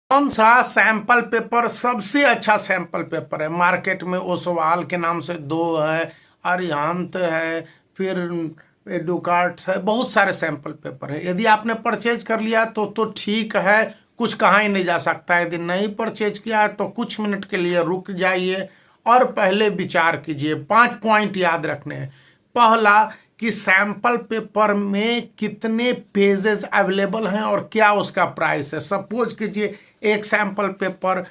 कौन सा sample paper सबसे अच्छा सैंपल पेपर है मार्केट में? ओसवाल के नाम से दो है, अरिहंत है, फिर एडुकार्ट है, बहुत सारे सैंपल पेपर है। यदि आपने परचेज कर लिया तो ठीक है, कुछ कहा ही नहीं जा सकता। यदि नहीं परचेज किया है तो कुछ मिनट के लिए रुक जाइए और पहले विचार कीजिए। 5 पॉइंट याद रखने हैं। पहला, कि सैंपल पेपर में कितने पेजेस अवेलेबल हैं और क्या उसका प्राइस है। सपोज कीजिए एक सैंपल पेपर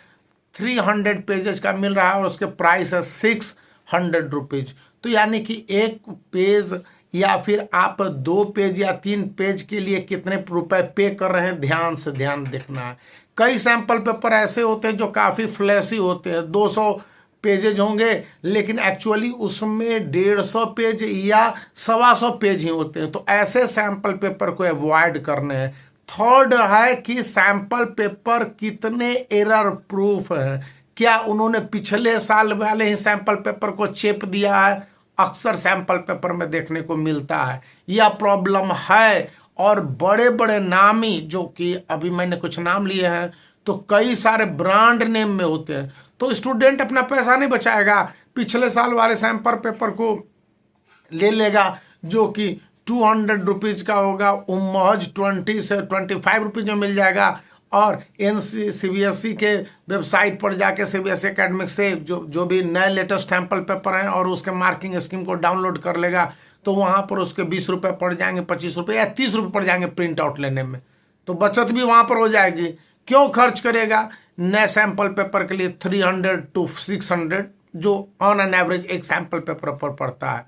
300 पेजेस का मिल रहा है और उसके प्राइस है 600 रुपीज। तो यानी कि एक पेज या फिर आप 2 पेज या 3 पेज के लिए कितने रुपए पे कर रहे हैं, ध्यान से ध्यान देखना है। कई सैंपल पेपर ऐसे होते हैं जो काफ़ी फ्लैशी होते हैं, 200 पेजेज होंगे लेकिन एक्चुअली उसमें 150 पेज या 125 पेज ही होते हैं। तो ऐसे सैंपल पेपर को अवॉइड करने हैं। थर्ड है कि सैंपल पेपर कितने एरर प्रूफ है, क्या उन्होंने पिछले साल वाले ही सैंपल पेपर को चेप दिया है? अक्सर सैंपल पेपर में देखने को मिलता है, यह प्रॉब्लम है। और बड़े बड़े नामी, जो कि अभी मैंने कुछ नाम लिए हैं, तो कई सारे ब्रांड नेम में होते हैं। तो स्टूडेंट अपना पैसा नहीं बचाएगा, पिछले साल वाले सैंपल पेपर को ले लेगा जो कि 200 रुपीज का होगा, वो महज 20 से 25 रुपीज में मिल जाएगा। और CBSE के वेबसाइट पर जाके CBSE एकेडमिक से जो भी नए लेटेस्ट सैंपल पेपर हैं और उसके मार्किंग स्कीम को डाउनलोड कर लेगा, तो वहाँ पर उसके 20 रुपये पड़ जाएंगे, 25 रुपये या 30 रुपये पड़ जाएंगे प्रिंट आउट लेने में। तो बचत भी वहाँ पर हो जाएगी। क्यों खर्च करेगा नए सैंपल पेपर के लिए 300 to 600, जो ऑन एन एवरेज एक सैंपल पेपर पर पड़ता है।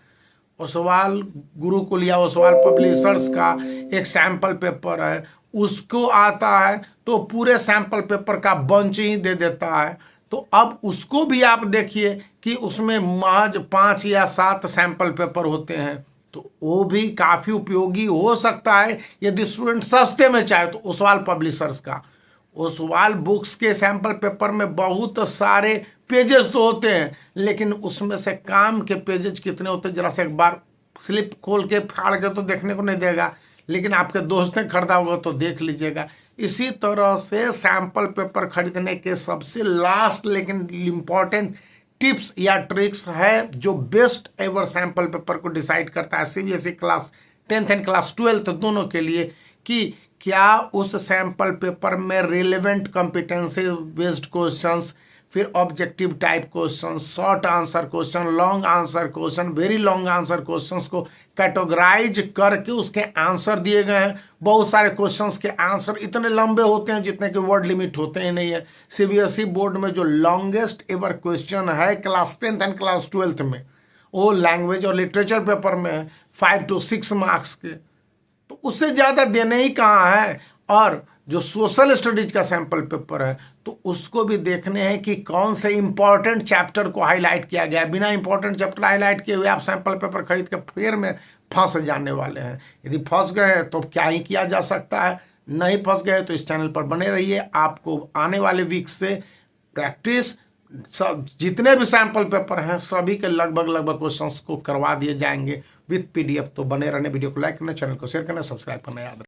ओसवाल गुरुकुल या ओसवाल पब्लिशर्स का एक सैंपल पेपर है, उसको आता है तो पूरे सैंपल पेपर का बंच ही दे देता है। तो अब उसको भी आप देखिए कि उसमें महज 5 या 7 सैंपल पेपर होते हैं। तो वो भी काफ़ी उपयोगी हो सकता है यदि स्टूडेंट सस्ते में चाहे तो। ओसवाल पब्लिशर्स का ओसवाल बुक्स के सैंपल पेपर में बहुत सारे पेजेस तो होते हैं, लेकिन उसमें से काम के पेजेस कितने होते हैं जरा से एक बार स्लिप खोल के फाड़ के तो देखने को नहीं देगा, लेकिन आपके दोस्त ने खरीदा होगा तो देख लीजिएगा। इसी तरह से सैंपल पेपर खरीदने के सबसे लास्ट लेकिन इम्पॉर्टेंट टिप्स या ट्रिक्स है जो बेस्ट एवर सैंपल पेपर को डिसाइड करता है CBSE class 10th and class 12th दोनों के लिए, कि क्या उस सैंपल पेपर में रिलेवेंट कॉम्पिटेंसी बेस्ड क्वेश्चंस, फिर objective type question, short answer question, long answer question, very long answer questions को कैटेगराइज करके उसके आंसर दिए गए हैं। बहुत सारे क्वेश्चंस के आंसर इतने लंबे होते हैं जितने के वर्ड लिमिट होते ही नहीं है। CBSE बोर्ड में जो लॉन्गेस्ट एवर क्वेश्चन है class 10th and class 12th में, वो लैंग्वेज और लिटरेचर पेपर में है, 5 to 6 मार्क्स के। तो उससे ज़्यादा देने ही कहाँ है। और जो सोशल स्टडीज का सैंपल पेपर है तो उसको भी देखने हैं कि कौन से इंपॉर्टेंट चैप्टर को हाईलाइट किया गया है। बिना इंपॉर्टेंट चैप्टर हाईलाइट किए हुए आप सैंपल पेपर खरीद के फेर में फंस जाने वाले हैं। यदि फंस गए हैं तो क्या ही किया जा सकता है, नहीं फंस गए तो इस चैनल पर बने रहिए। आपको आने वाले वीक से प्रैक्टिस सब जितने भी सैंपल पेपर हैं सभी के लगभग क्वेश्चंस को करवा दिए जाएंगे विथ PDF। तो बने रहने, वीडियो को लाइक करना, चैनल को शेयर करना, सब्सक्राइब करना याद रखना।